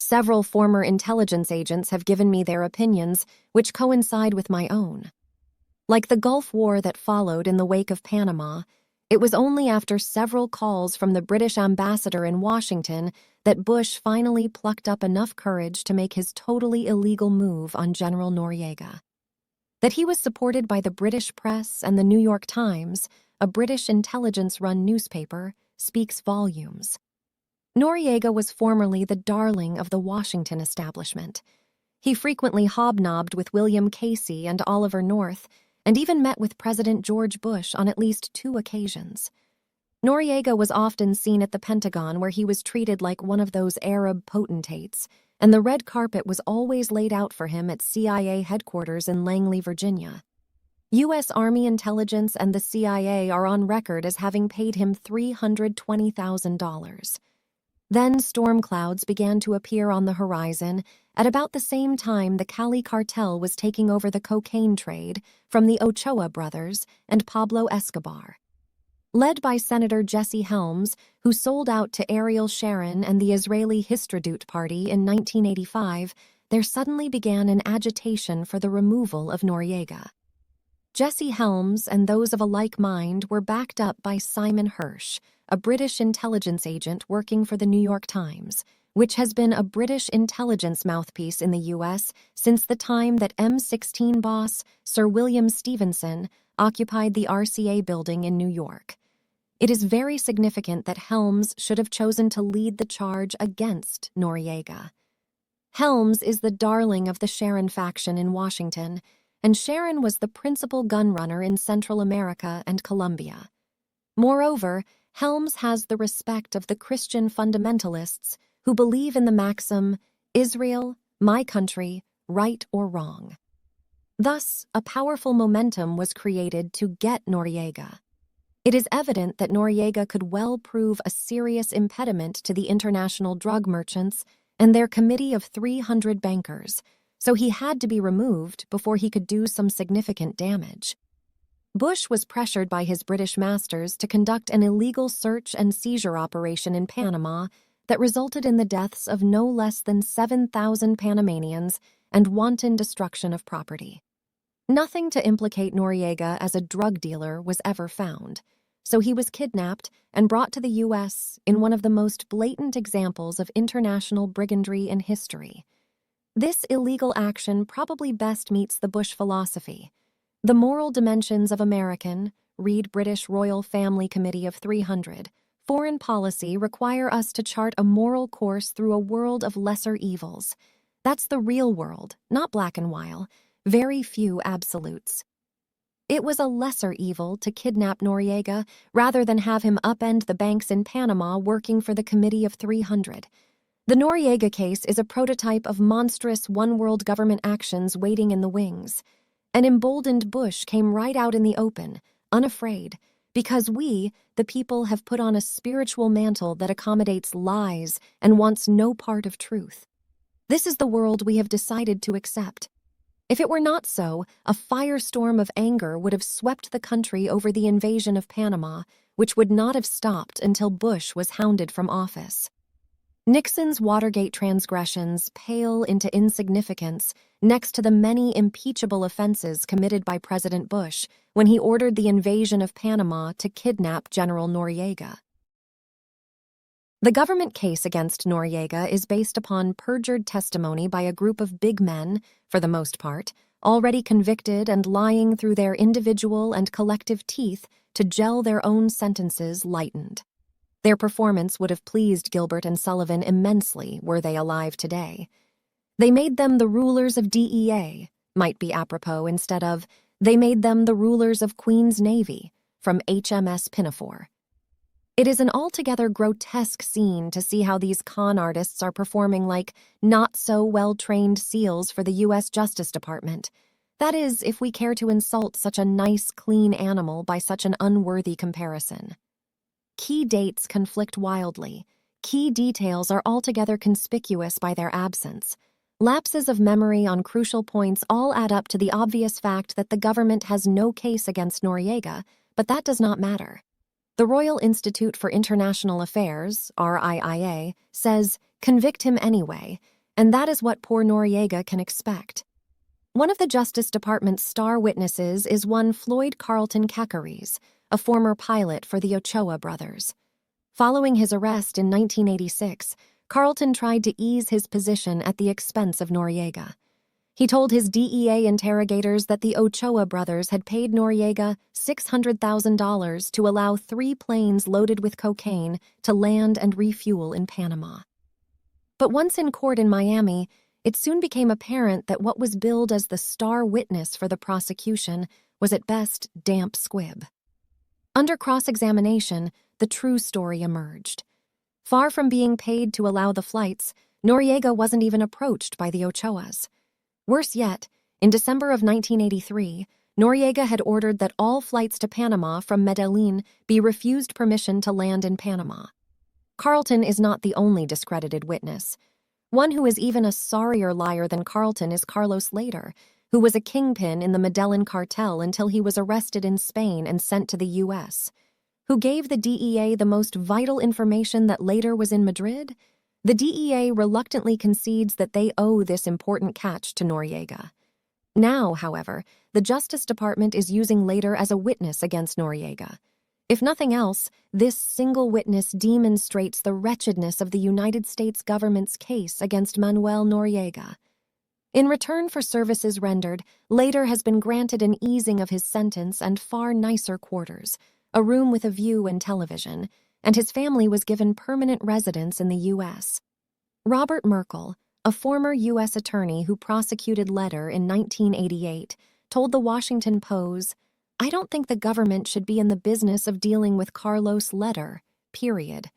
Several former intelligence agents have given me their opinions, which coincide with my own. Like the Gulf War that followed in the wake of Panama, it was only after several calls from the British ambassador in Washington that Bush finally plucked up enough courage to make his totally illegal move on General Noriega. That he was supported by the British press and the New York Times, a British intelligence-run newspaper, speaks volumes. Noriega was formerly the darling of the Washington establishment. He frequently hobnobbed with William Casey and Oliver North, and even met with President George Bush on at least 2 occasions. Noriega was often seen at the Pentagon, where he was treated like one of those Arab potentates, and the red carpet was always laid out for him at CIA headquarters in Langley, Virginia. U.S. Army intelligence and the CIA are on record as having paid him $320,000. Then storm clouds began to appear on the horizon at about the same time the Cali cartel was taking over the cocaine trade from the Ochoa brothers and Pablo Escobar. Led by Senator Jesse Helms, who sold out to Ariel Sharon and the Israeli Histadrut Party in 1985, there suddenly began an agitation for the removal of Noriega. Jesse Helms and those of a like mind were backed up by Simon Hirsch, a British intelligence agent working for the New York Times, which has been a British intelligence mouthpiece in the U.S. since the time that M16 boss Sir William Stevenson occupied the RCA building in New York. It is very significant that Helms should have chosen to lead the charge against Noriega. Helms is the darling of the Sharon faction in Washington, and Sharon was the principal gun runner in Central America and Colombia. Moreover, Helms has the respect of the Christian fundamentalists who believe in the maxim, Israel, my country, right or wrong. Thus, a powerful momentum was created to get Noriega. It is evident that Noriega could well prove a serious impediment to the international drug merchants and their committee of 300 bankers, so he had to be removed before he could do some significant damage. Bush was pressured by his British masters to conduct an illegal search and seizure operation in Panama that resulted in the deaths of no less than 7,000 Panamanians and wanton destruction of property. Nothing to implicate Noriega as a drug dealer was ever found, so he was kidnapped and brought to the U.S. in one of the most blatant examples of international brigandry in history. This illegal action probably best meets the Bush philosophy. The moral dimensions of American, read British Royal Family Committee of 300, foreign policy require us to chart a moral course through a world of lesser evils. That's the real world, not black and white, very few absolutes. It was a lesser evil to kidnap Noriega rather than have him upend the banks in Panama working for the Committee of 300. The Noriega case is a prototype of monstrous one-world government actions waiting in the wings. An emboldened Bush came right out in the open, unafraid, because we, the people, have put on a spiritual mantle that accommodates lies and wants no part of truth. This is the world we have decided to accept. If it were not so, a firestorm of anger would have swept the country over the invasion of Panama, which would not have stopped until Bush was hounded from office. Nixon's Watergate transgressions pale into insignificance next to the many impeachable offenses committed by President Bush when he ordered the invasion of Panama to kidnap General Noriega. The government case against Noriega is based upon perjured testimony by a group of big men, for the most part, already convicted and lying through their individual and collective teeth to gel their own sentences lightened. Their performance would have pleased Gilbert and Sullivan immensely were they alive today. They made them the rulers of DEA, might be apropos instead of, they made them the rulers of Queen's Navy, from HMS Pinafore. It is an altogether grotesque scene to see how these con artists are performing like not-so-well-trained SEALs for the U.S. Justice Department. That is, if we care to insult such a nice, clean animal by such an unworthy comparison. Key dates conflict wildly. Key details are altogether conspicuous by their absence. Lapses of memory on crucial points all add up to the obvious fact that the government has no case against Noriega, but that does not matter. The Royal Institute for International Affairs, RIIA, says, convict him anyway, and that is what poor Noriega can expect. One of the Justice Department's star witnesses is one Floyd Carlton Cacares, a former pilot for the Ochoa brothers. Following his arrest in 1986, Carlton tried to ease his position at the expense of Noriega. He told his DEA interrogators that the Ochoa brothers had paid Noriega $600,000 to allow 3 planes loaded with cocaine to land and refuel in Panama. But once in court in Miami, it soon became apparent that what was billed as the star witness for the prosecution was at best damp squib. Under cross-examination, the true story emerged. Far from being paid to allow the flights, Noriega wasn't even approached by the Ochoas. Worse yet, in December of 1983, Noriega had ordered that all flights to Panama from Medellin be refused permission to land in Panama. Carlton is not the only discredited witness. One who is even a sorrier liar than Carlton is Carlos Lader, who was a kingpin in the Medellin cartel until he was arrested in Spain and sent to the U.S. Who gave the DEA the most vital information that Lader was in Madrid? The DEA reluctantly concedes that they owe this important catch to Noriega. Now, however, the Justice Department is using Lader as a witness against Noriega. If nothing else, this single witness demonstrates the wretchedness of the United States government's case against Manuel Noriega. In return for services rendered, Lader has been granted an easing of his sentence and far nicer quarters, a room with a view and television, and his family was given permanent residence in the U.S. Robert Merkel, a former U.S. attorney who prosecuted Lader in 1988, told the Washington Post, "I don't think the government should be in the business of dealing with Carlos Lader, period.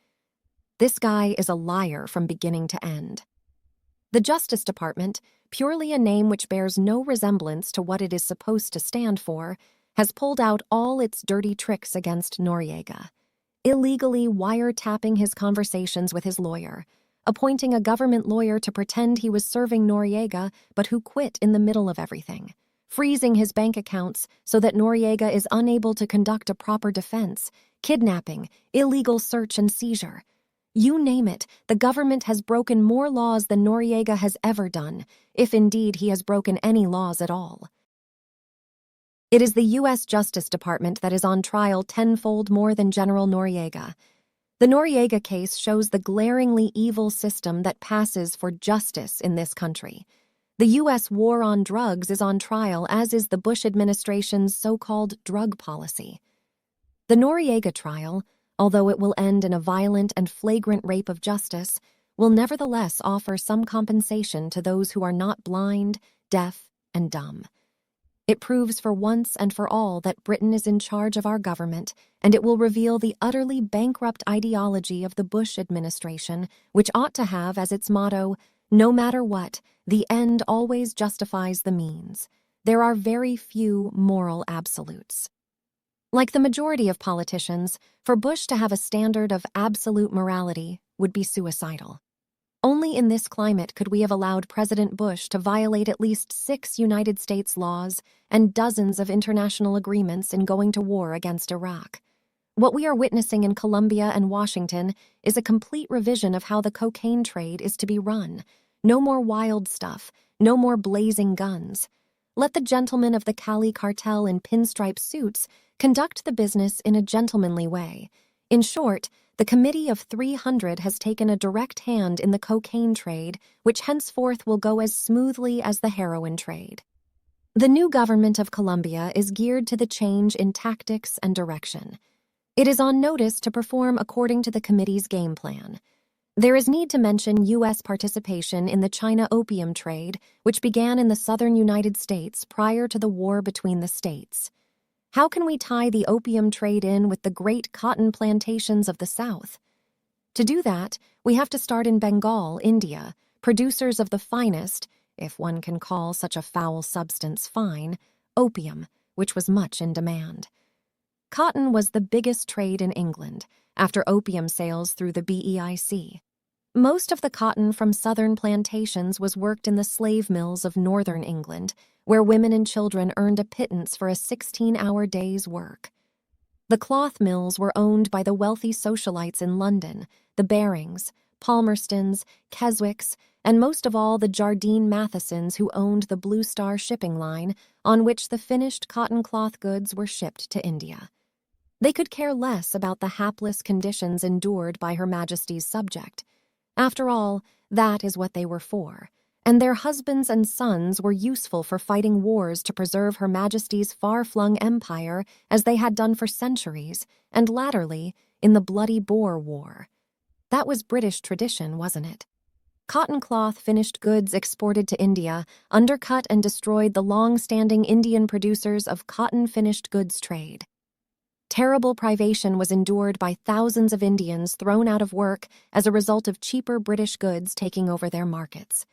This guy is a liar from beginning to end." The Justice Department, purely a name which bears no resemblance to what it is supposed to stand for, has pulled out all its dirty tricks against Noriega, illegally wiretapping his conversations with his lawyer, appointing a government lawyer to pretend he was serving Noriega but who quit in the middle of everything, freezing his bank accounts so that Noriega is unable to conduct a proper defense, kidnapping, illegal search and seizure. You name it, the government has broken more laws than Noriega has ever done, if indeed he has broken any laws at all. It is the U.S. Justice Department that is on trial tenfold more than General Noriega. The Noriega case shows the glaringly evil system that passes for justice in this country. The U.S. war on drugs is on trial, as is the Bush administration's so-called drug policy. The Noriega trial, although it will end in a violent and flagrant rape of justice, will nevertheless offer some compensation to those who are not blind, deaf, and dumb. It proves for once and for all that Britain is in charge of our government, and it will reveal the utterly bankrupt ideology of the Bush administration, which ought to have as its motto, "No matter what, the end always justifies the means." There are very few moral absolutes. Like the majority of politicians, for Bush to have a standard of absolute morality would be suicidal. Only in this climate could we have allowed President Bush to violate at least 6 United States laws and dozens of international agreements in going to war against Iraq. What we are witnessing in Colombia and Washington is a complete revision of how the cocaine trade is to be run. No more wild stuff, no more blazing guns. Let the gentlemen of the Cali cartel in pinstripe suits conduct the business in a gentlemanly way. In short, the Committee of 300 has taken a direct hand in the cocaine trade, which henceforth will go as smoothly as the heroin trade. The new government of Colombia is geared to the change in tactics and direction. It is on notice to perform according to the committee's game plan. There is need to mention U.S. participation in the China opium trade, which began in the southern United States prior to the war between the states. How can we tie the opium trade in with the great cotton plantations of the South? To do that, we have to start in Bengal, India, producers of the finest, if one can call such a foul substance fine, opium, which was much in demand. Cotton was the biggest trade in England, after opium sales through the BEIC. Most of the cotton from southern plantations was worked in the slave mills of northern England, where women and children earned a pittance for a 16-hour day's work. The cloth mills were owned by the wealthy socialites in London, the Barings, Palmerstons, Keswicks, and most of all the Jardine Mathesons who owned the Blue Star shipping line on which the finished cotton cloth goods were shipped to India. They could care less about the hapless conditions endured by Her Majesty's subject. After all, that is what they were for, and their husbands and sons were useful for fighting wars to preserve Her Majesty's far-flung empire as they had done for centuries, and latterly, in the Bloody Boer War. That was British tradition, wasn't it? Cotton cloth finished goods exported to India undercut and destroyed the long-standing Indian producers of cotton finished goods trade. Terrible privation was endured by thousands of Indians thrown out of work as a result of cheaper British goods taking over their markets.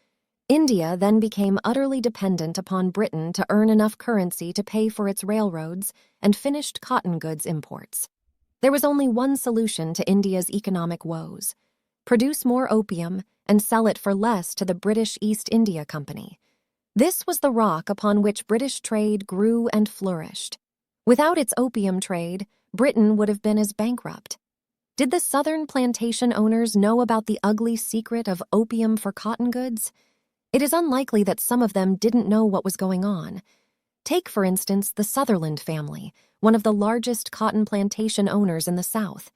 India then became utterly dependent upon Britain to earn enough currency to pay for its railroads and finished cotton goods imports. There was only one solution to India's economic woes: produce more opium and sell it for less to the British East India Company. This was the rock upon which British trade grew and flourished. Without its opium trade, Britain would have been as bankrupt. Did the southern plantation owners know about the ugly secret of opium for cotton goods? It is unlikely that some of them didn't know what was going on. Take, for instance, the Sutherland family, one of the largest cotton plantation owners in the South.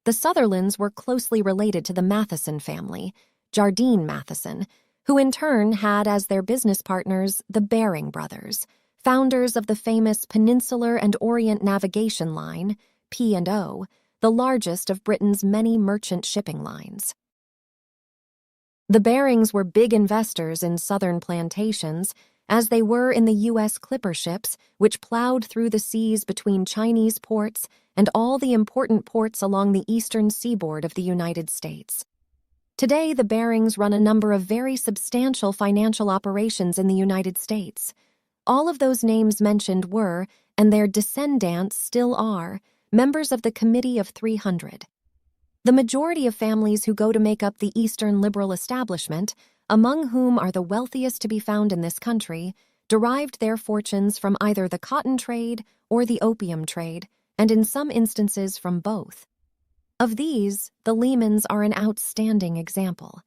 The Sutherlands were closely related to the Matheson family, Jardine Matheson, who in turn had as their business partners the Baring brothers, founders of the famous Peninsular and Orient Navigation Line, P&O, the largest of Britain's many merchant shipping lines. The Barings were big investors in southern plantations, as they were in the U.S. clipper ships, which plowed through the seas between Chinese ports and all the important ports along the eastern seaboard of the United States. Today, the Barings run a number of very substantial financial operations in the United States. All of those names mentioned were, and their descendants still are, members of the Committee of 300. The majority of families who go to make up the Eastern liberal establishment, among whom are the wealthiest to be found in this country, derived their fortunes from either the cotton trade or the opium trade, and in some instances from both. Of these, the Lehmans are an outstanding example.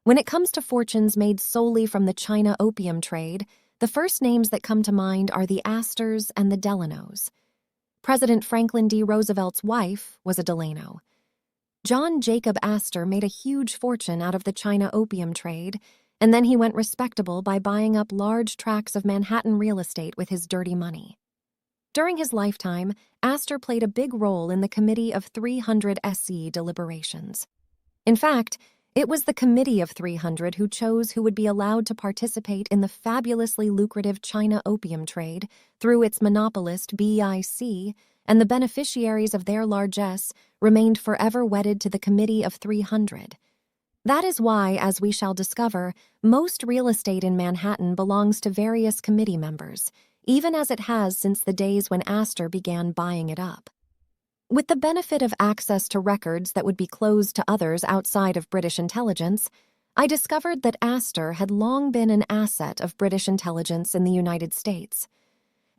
When it comes to fortunes made solely from the China opium trade, the first names that come to mind are the Astors and the Delanos. President Franklin D. Roosevelt's wife was a Delano. John Jacob Astor made a huge fortune out of the China opium trade, and then he went respectable by buying up large tracts of Manhattan real estate with his dirty money. During his lifetime, Astor played a big role in the Committee of 300 SC deliberations. In fact, it was the Committee of 300 who chose who would be allowed to participate in the fabulously lucrative China opium trade through its monopolist BIC, and the beneficiaries of their largesse remained forever wedded to the Committee of 300. That is why, as we shall discover, most real estate in Manhattan belongs to various committee members, even as it has since the days when Astor began buying it up. With the benefit of access to records that would be closed to others outside of British intelligence, I discovered that Astor had long been an asset of British intelligence in the United States.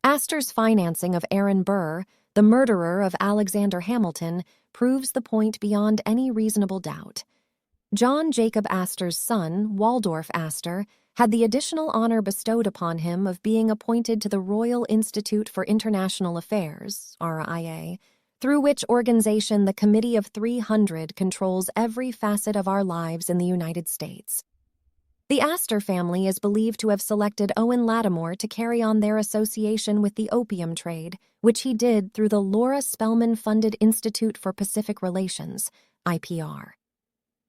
Astor's financing of Aaron Burr, the murderer of Alexander Hamilton, proves the point beyond any reasonable doubt. John Jacob Astor's son, Waldorf Astor, had the additional honor bestowed upon him of being appointed to the Royal Institute for International Affairs, RIA, through which organization the Committee of 300 controls every facet of our lives in the United States. The Astor family is believed to have selected Owen Lattimore to carry on their association with the opium trade, which he did through the Laura Spelman-funded Institute for Pacific Relations, IPR.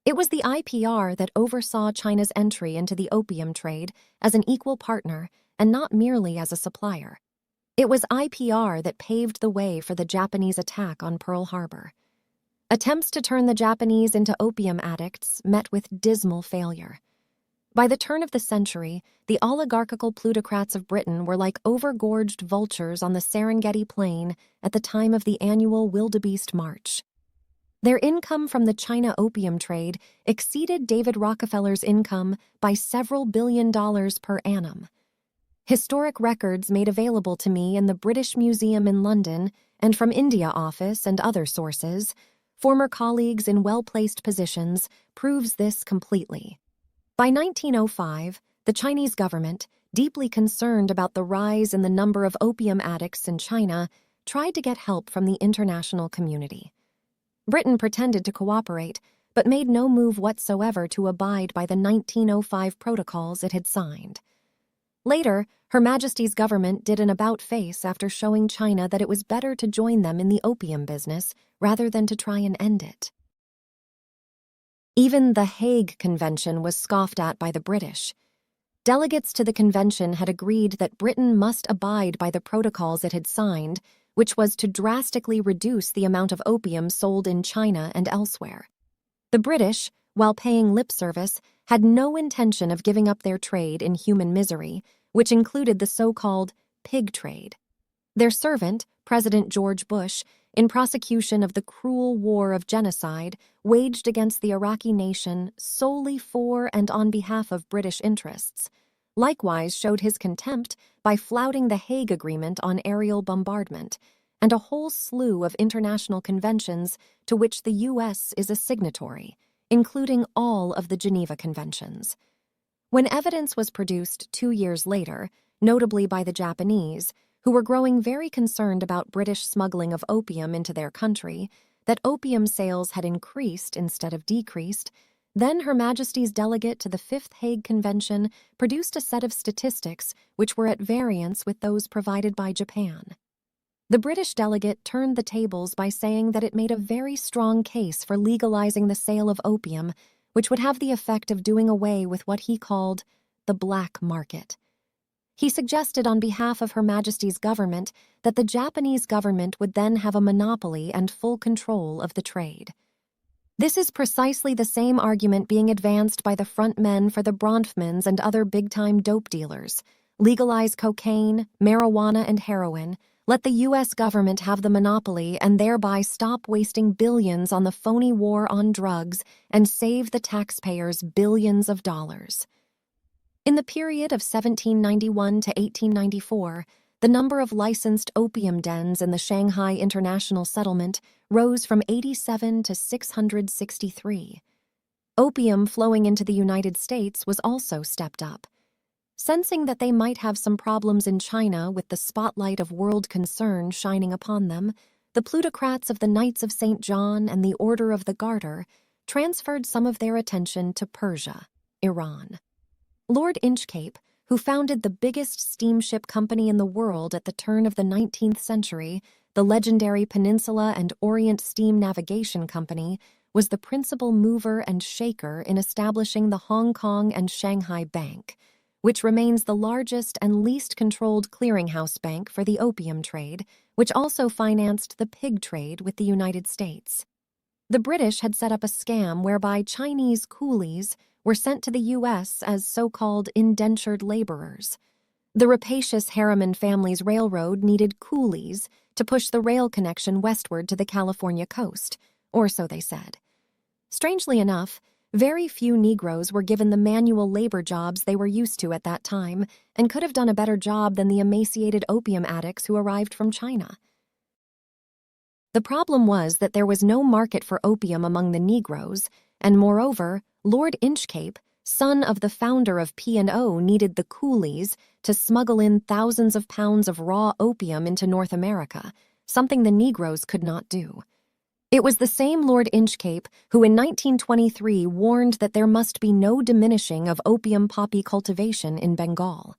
It was the IPR that oversaw China's entry into the opium trade as an equal partner and not merely as a supplier. It was IPR that paved the way for the Japanese attack on Pearl Harbor. Attempts to turn the Japanese into opium addicts met with dismal failure. By the turn of the century, the oligarchical plutocrats of Britain were like overgorged vultures on the Serengeti Plain at the time of the annual Wildebeest March. Their income from the China opium trade exceeded David Rockefeller's income by several $billion per annum. Historic records made available to me in the British Museum in London and from India Office and other sources former colleagues in well-placed positions, proves this completely. By 1905, the Chinese government, deeply concerned about the rise in the number of opium addicts in China, tried to get help from the international community. Britain pretended to cooperate, but made no move whatsoever to abide by the 1905 protocols it had signed. Later, Her Majesty's government did an about-face after showing China that it was better to join them in the opium business rather than to try and end it. Even the Hague Convention was scoffed at by the British. Delegates to the convention had agreed that Britain must abide by the protocols it had signed, which was to drastically reduce the amount of opium sold in China and elsewhere. The British, while paying lip service, had no intention of giving up their trade in human misery, which included the so-called pig trade. Their servant, President George Bush, in prosecution of the cruel war of genocide waged against the Iraqi nation solely for and on behalf of British interests, likewise showed his contempt by flouting the Hague Agreement on aerial bombardment and a whole slew of international conventions to which the U.S. is a signatory, including all of the Geneva Conventions. When evidence was produced 2 years later, notably by the Japanese, who were growing very concerned about British smuggling of opium into their country, that opium sales had increased instead of decreased, then Her Majesty's delegate to the Fifth Hague Convention produced a set of statistics which were at variance with those provided by Japan. The British delegate turned the tables by saying that it made a very strong case for legalizing the sale of opium, which would have the effect of doing away with what he called the black market. He suggested on behalf of Her Majesty's government that the Japanese government would then have a monopoly and full control of the trade. This is precisely the same argument being advanced by the front men for the Bronfmans and other big-time dope dealers. Legalize cocaine, marijuana, and heroin. Let the U.S. government have the monopoly and thereby stop wasting billions on the phony war on drugs and save the taxpayers billions of dollars. In the period of 1791 to 1894, the number of licensed opium dens in the Shanghai International Settlement rose from 87 to 663. Opium flowing into the United States was also stepped up. Sensing that they might have some problems in China with the spotlight of world concern shining upon them, the plutocrats of the Knights of St. John and the Order of the Garter transferred some of their attention to Persia, Iran. Lord Inchcape, who founded the biggest steamship company in the world at the turn of the 19th century, the legendary Peninsula and Orient Steam Navigation Company, was the principal mover and shaker in establishing the Hong Kong and Shanghai Bank, which remains the largest and least controlled clearinghouse bank for the opium trade, which also financed the pig trade with the United States. The British had set up a scam whereby Chinese coolies were sent to the U.S. as so-called indentured laborers. The rapacious Harriman family's railroad needed coolies to push the rail connection westward to the California coast, or so they said. Strangely enough, very few Negroes were given the manual labor jobs they were used to at that time and could have done a better job than the emaciated opium addicts who arrived from China. The problem was that there was no market for opium among the Negroes, and moreover, Lord Inchcape, son of the founder of P&O, needed the coolies to smuggle in thousands of pounds of raw opium into North America, something the Negroes could not do. It was the same Lord Inchcape who in 1923 warned that there must be no diminishing of opium poppy cultivation in Bengal.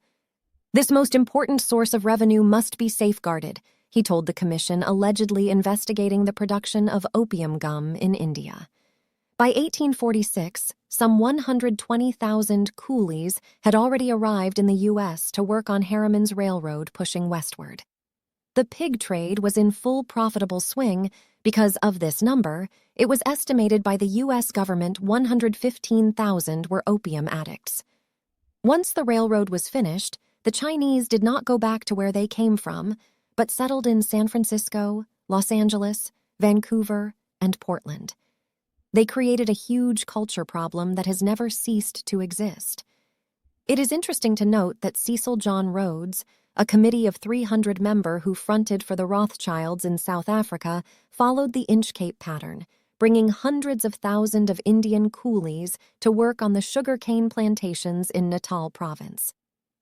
This most important source of revenue must be safeguarded, he told the commission allegedly investigating the production of opium gum in India. By 1846, some 120,000 coolies had already arrived in the U.S. to work on Harriman's railroad pushing westward. The pig trade was in full profitable swing because of this number. It was estimated by the U.S. government 115,000 were opium addicts. Once the railroad was finished, the Chinese did not go back to where they came from, but settled in San Francisco, Los Angeles, Vancouver, and Portland. They created a huge culture problem that has never ceased to exist. It is interesting to note that Cecil John Rhodes, a committee of 300 members who fronted for the Rothschilds in South Africa, followed the Inchcape pattern, bringing hundreds of thousands of Indian coolies to work on the sugarcane plantations in Natal province.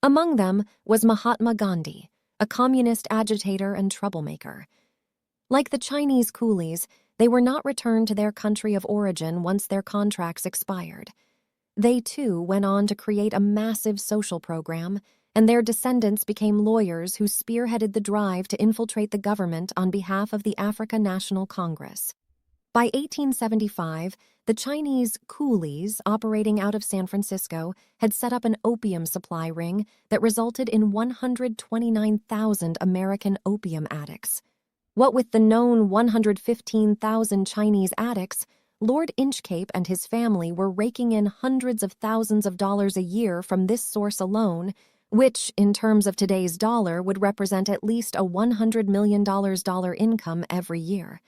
Among them was Mahatma Gandhi, a communist agitator and troublemaker. Like the Chinese coolies, they were not returned to their country of origin once their contracts expired. They, too, went on to create a massive social program, and their descendants became lawyers who spearheaded the drive to infiltrate the government on behalf of the Africa National Congress. By 1875, the Chinese coolies operating out of San Francisco had set up an opium supply ring that resulted in 129,000 American opium addicts. What with the known 115,000 Chinese addicts, Lord Inchcape and his family were raking in hundreds of thousands of dollars a year from this source alone, which, in terms of today's dollar, would represent at least a $100 million income every year.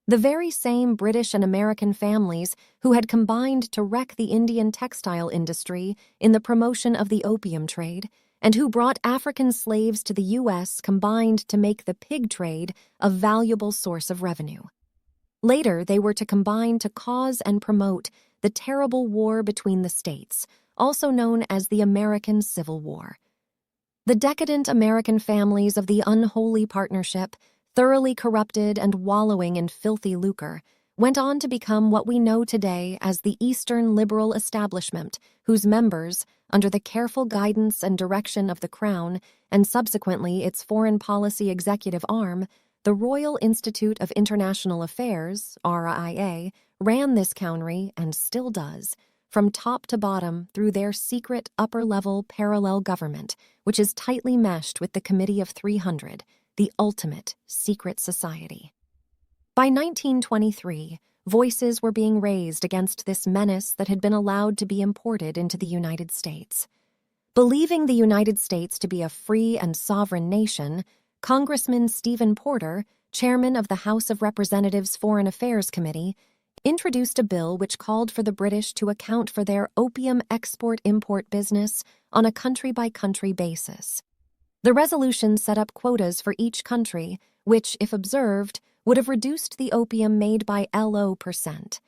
The very same British and American families who had combined to wreck the Indian textile industry in the promotion of the opium trade, and who brought African slaves to the U.S. combined to make the pig trade a valuable source of revenue. Later, they were to combine to cause and promote the terrible war between the states, also known as the American Civil War. The decadent American families of the unholy partnership, thoroughly corrupted and wallowing in filthy lucre, went on to become what we know today as the Eastern Liberal Establishment, whose members, under the careful guidance and direction of the Crown and subsequently its foreign policy executive arm, the Royal Institute of International Affairs, RIA, ran this county and still does, from top to bottom through their secret upper-level parallel government, which is tightly meshed with the Committee of 300, the ultimate secret society. By 1923, voices were being raised against this menace that had been allowed to be imported into the United States. Believing the United States to be a free and sovereign nation, Congressman Stephen Porter, chairman of the House of Representatives Foreign Affairs Committee, introduced a bill which called for the British to account for their opium export-import business on a country-by-country basis. The resolution set up quotas for each country, which, if observed, would have reduced the opium made by LO%.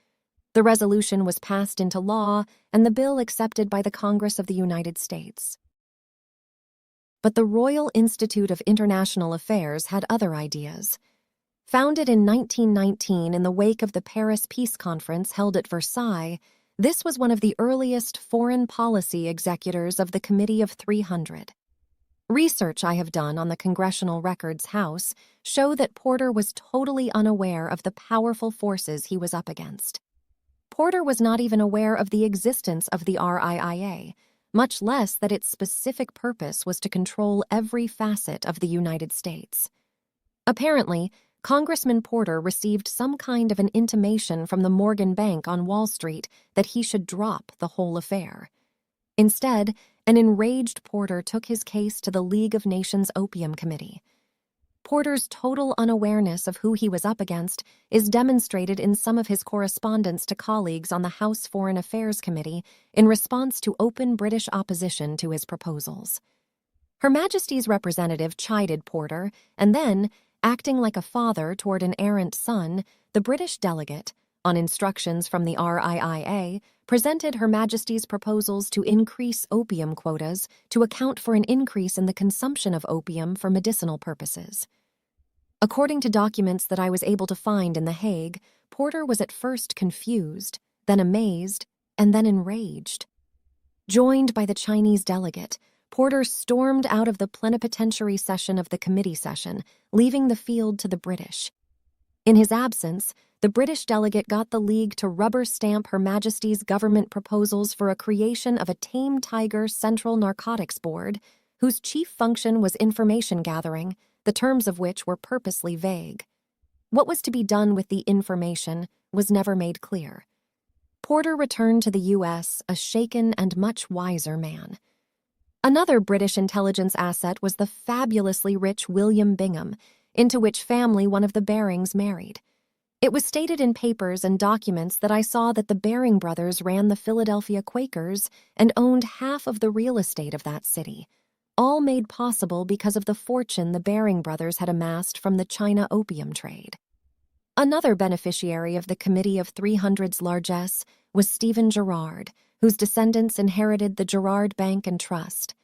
The resolution was passed into law and the bill accepted by the Congress of the United States. But the Royal Institute of International Affairs had other ideas. Founded in 1919 in the wake of the Paris Peace Conference held at Versailles, this was one of the earliest foreign policy executors of the Committee of 300. Research I have done on the Congressional Records House show that Porter was totally unaware of the powerful forces he was up against. Porter was not even aware of the existence of the RIA, much less that its specific purpose was to control every facet of the United States. Apparently, Congressman Porter received some kind of an intimation from the Morgan Bank on Wall Street that he should drop the whole affair. Instead, an enraged Porter took his case to the League of Nations Opium Committee. Porter's total unawareness of who he was up against is demonstrated in some of his correspondence to colleagues on the House Foreign Affairs Committee in response to open British opposition to his proposals. Her Majesty's representative chided Porter, and then, acting like a father toward an errant son, the British delegate, on instructions from the RIA, presented Her Majesty's proposals to increase opium quotas to account for an increase in the consumption of opium for medicinal purposes. According to documents that I was able to find in The Hague, Porter was at first confused, then amazed, and then enraged. Joined by the Chinese delegate, Porter stormed out of the plenipotentiary session of the committee session, leaving the field to the British. In his absence, the British delegate got the League to rubber stamp Her Majesty's government proposals for a creation of a tame tiger Central Narcotics Board, whose chief function was information gathering, the terms of which were purposely vague. What was to be done with the information was never made clear. Porter returned to the U.S. a shaken and much wiser man. Another British intelligence asset was the fabulously rich William Bingham, into which family one of the Barings married. It was stated in papers and documents that I saw that the Baring brothers ran the Philadelphia Quakers and owned half of the real estate of that city, all made possible because of the fortune the Baring brothers had amassed from the China opium trade. Another beneficiary of the Committee of 300's largesse was Stephen Girard, whose descendants inherited the Girard Bank and Trust.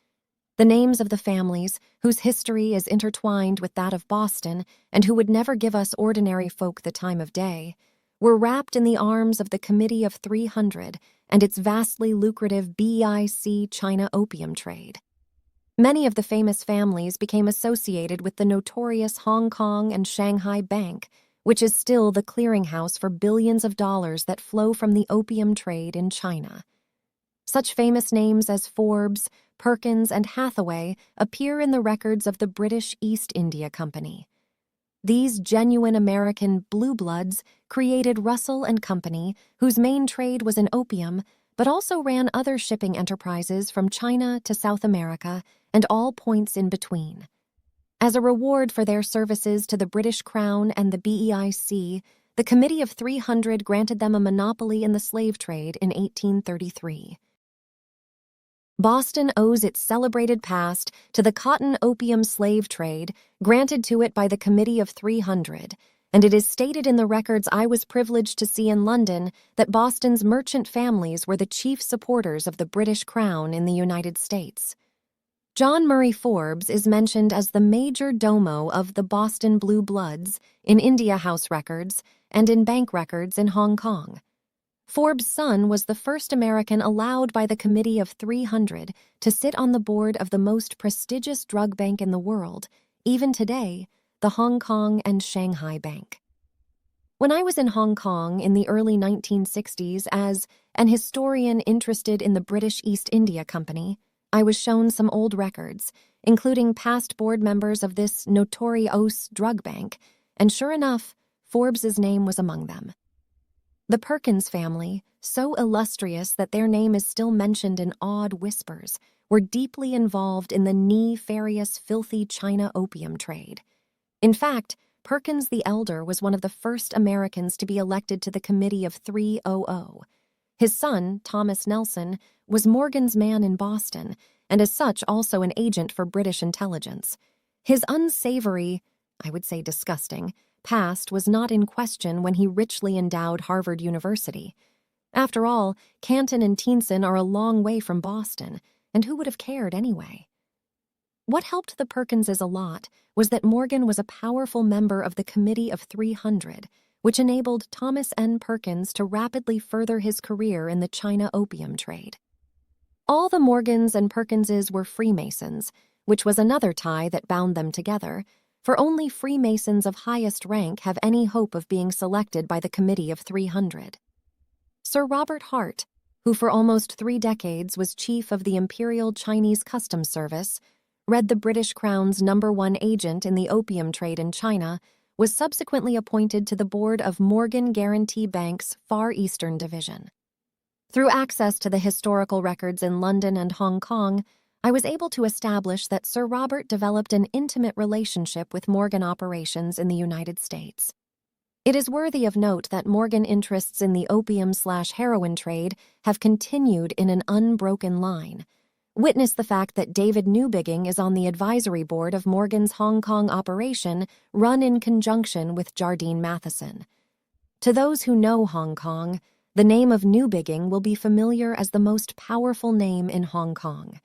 The names of the families, whose history is intertwined with that of Boston and who would never give us ordinary folk the time of day, were wrapped in the arms of the Committee of 300 and its vastly lucrative BIC China opium trade. Many of the famous families became associated with the notorious Hong Kong and Shanghai Bank, which is still the clearinghouse for billions of dollars that flow from the opium trade in China. Such famous names as Forbes, Perkins, and Hathaway appear in the records of the British East India Company. These genuine American blue bloods created Russell and Company, whose main trade was in opium, but also ran other shipping enterprises from China to South America and all points in between. As a reward for their services to the British Crown and the BEIC, the Committee of 300 granted them a monopoly in the slave trade in 1833. Boston owes its celebrated past to the cotton opium slave trade granted to it by the Committee of 300, and it is stated in the records I was privileged to see in London that Boston's merchant families were the chief supporters of the British Crown in the United States. John Murray Forbes is mentioned as the major domo of the Boston Blue Bloods in India House records and in bank records in Hong Kong. Forbes' son was the first American allowed by the Committee of 300 to sit on the board of the most prestigious drug bank in the world, even today, the Hong Kong and Shanghai Bank. When I was in Hong Kong in the early 1960s as an historian interested in the British East India Company, I was shown some old records, including past board members of this notorious drug bank, and sure enough, Forbes's name was among them. The Perkins family, so illustrious that their name is still mentioned in awed whispers, were deeply involved in the nefarious, filthy China opium trade. In fact, Perkins the Elder was one of the first Americans to be elected to the Committee of 300. His son, Thomas Nelson, was Morgan's man in Boston, and as such also an agent for British intelligence. His unsavory, I would say disgusting, past was not in question when he richly endowed Harvard University. After all, Canton and Teenson are a long way from Boston, and who would have cared anyway? What helped the Perkinses a lot was that Morgan was a powerful member of the Committee of 300, which enabled Thomas N. Perkins to rapidly further his career in the China opium trade. All the Morgans and Perkinses were Freemasons, which was another tie that bound them together, for only Freemasons of highest rank have any hope of being selected by the Committee of 300. Sir Robert Hart, who for almost 3 decades was chief of the Imperial Chinese Customs Service, read the British Crown's #1 agent in the opium trade in China, was subsequently appointed to the board of Morgan Guarantee Bank's Far Eastern Division. Through access to the historical records in London and Hong Kong, I was able to establish that Sir Robert developed an intimate relationship with Morgan operations in the United States. It is worthy of note that Morgan interests in the opium/heroin trade have continued in an unbroken line. Witness the fact that David Newbigging is on the advisory board of Morgan's Hong Kong operation run in conjunction with Jardine Matheson. To those who know Hong Kong, the name of Newbigging will be familiar as the most powerful name in Hong Kong.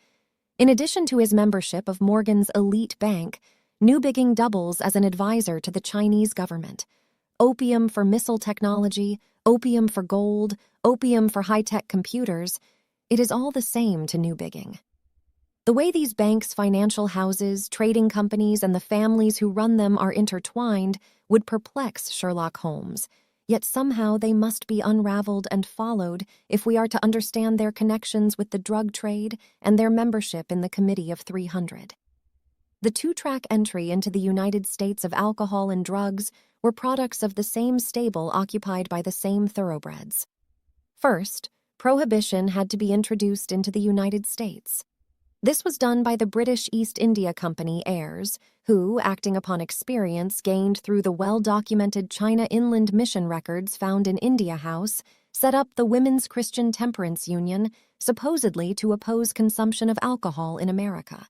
In addition to his membership of Morgan's elite bank, Newbigging doubles as an advisor to the Chinese government. Opium for missile technology, opium for gold, opium for high-tech computers, it is all the same to Newbigging. The way these banks, financial houses, trading companies, and the families who run them are intertwined would perplex Sherlock Holmes, yet somehow they must be unraveled and followed if we are to understand their connections with the drug trade and their membership in the Committee of 300. The 2-track entry into the United States of alcohol and drugs were products of the same stable occupied by the same thoroughbreds. First, prohibition had to be introduced into the United States. This was done by the British East India Company heirs, who, acting upon experience gained through the well-documented China Inland Mission records found in India House, set up the Women's Christian Temperance Union, supposedly to oppose consumption of alcohol in America.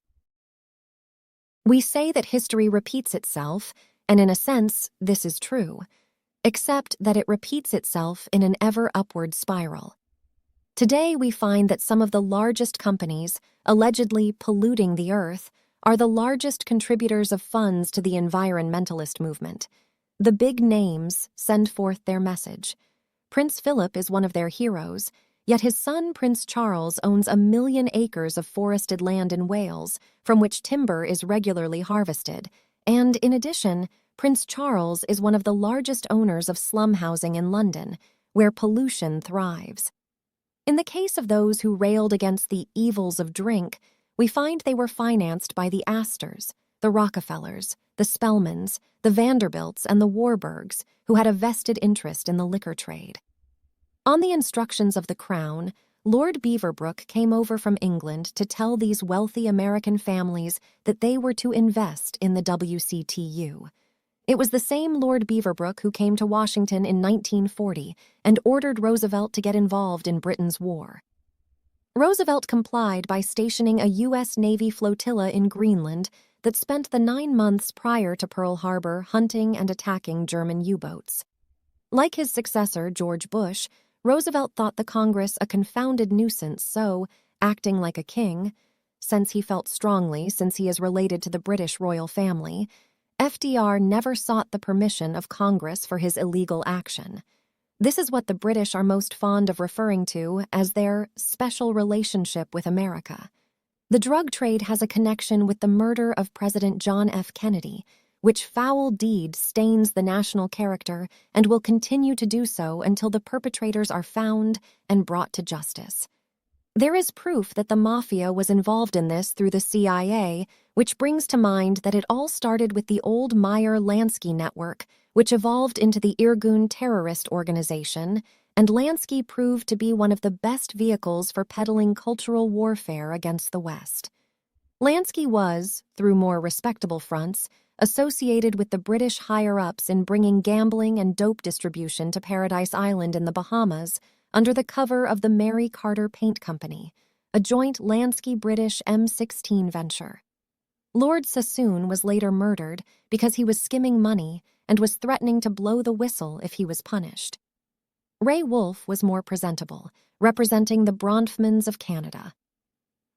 We say that history repeats itself, and in a sense, this is true. except that it repeats itself in an ever-upward spiral. Today, we find that some of the largest companies, allegedly polluting the earth, are the largest contributors of funds to the environmentalist movement. The big names send forth their message. Prince Philip is one of their heroes, yet his son Prince Charles owns 1 million acres of forested land in Wales, from which timber is regularly harvested. And in addition, Prince Charles is one of the largest owners of slum housing in London, where pollution thrives. In the case of those who railed against the evils of drink, we find they were financed by the Astors, the Rockefellers, the Spelmans, the Vanderbilts, and the Warburgs, who had a vested interest in the liquor trade. On the instructions of the Crown, Lord Beaverbrook came over from England to tell these wealthy American families that they were to invest in the WCTU. It was the same Lord Beaverbrook who came to Washington in 1940 and ordered Roosevelt to get involved in Britain's war. Roosevelt complied by stationing a U.S. Navy flotilla in Greenland that spent the 9 months prior to Pearl Harbor hunting and attacking German U-boats. Like his successor, George Bush, Roosevelt thought the Congress a confounded nuisance, so, acting like a king, since he felt strongly since he is related to the British royal family, FDR never sought the permission of Congress for his illegal action. This is what the British are most fond of referring to as their special relationship with America. The drug trade has a connection with the murder of President John F. Kennedy, which foul deed stains the national character and will continue to do so until the perpetrators are found and brought to justice. There is proof that the Mafia was involved in this through the CIA, which brings to mind that it all started with the old Meyer-Lansky network, which evolved into the Irgun terrorist organization, and Lansky proved to be one of the best vehicles for peddling cultural warfare against the West. Lansky was, through more respectable fronts, associated with the British higher-ups in bringing gambling and dope distribution to Paradise Island in the Bahamas under the cover of the Mary Carter Paint Company, a joint Lansky-British M16 venture. Lord Sassoon was later murdered because he was skimming money and was threatening to blow the whistle if he was punished. Ray Wolfe was more presentable, representing the Bronfmans of Canada.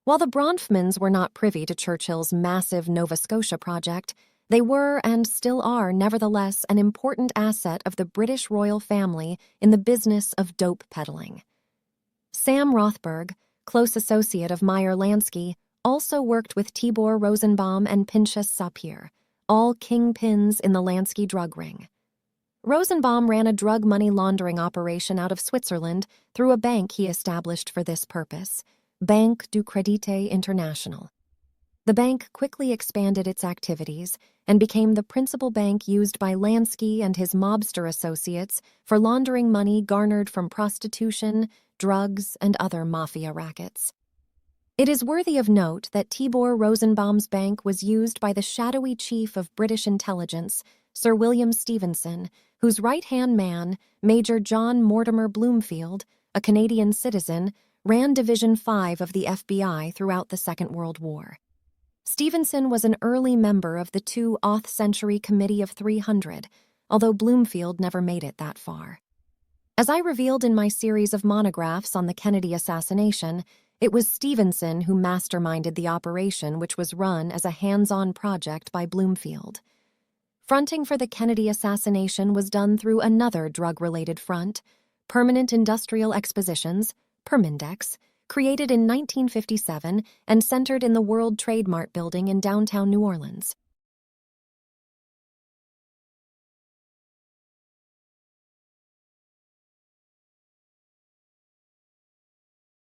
While the Bronfmans were not privy to Churchill's massive Nova Scotia project, they were and still are nevertheless an important asset of the British royal family in the business of dope peddling. Sam Rothberg, close associate of Meyer-Lansky, also worked with Tibor Rosenbaum and Pinchas Sapir, all kingpins in the Lansky drug ring. Rosenbaum ran a drug money laundering operation out of Switzerland through a bank he established for this purpose, Banque du Crédit International. The bank quickly expanded its activities and became the principal bank used by Lansky and his mobster associates for laundering money garnered from prostitution, drugs, and other mafia rackets. It is worthy of note that Tibor Rosenbaum's bank was used by the shadowy chief of British intelligence, Sir William Stevenson, whose right-hand man, Major John Mortimer Bloomfield, a Canadian citizen, ran Division 5 of the FBI throughout the Second World War. Stevenson was an early member of the 2nd Century Committee of 300, although Bloomfield never made it that far. As I revealed in my series of monographs on the Kennedy assassination, it was Stevenson who masterminded the operation, which was run as a hands-on project by Bloomfield. Fronting for the Kennedy assassination was done through another drug-related front, Permanent Industrial Expositions, Permindex, created in 1957 and centered in the World Trade Mart building in downtown New Orleans.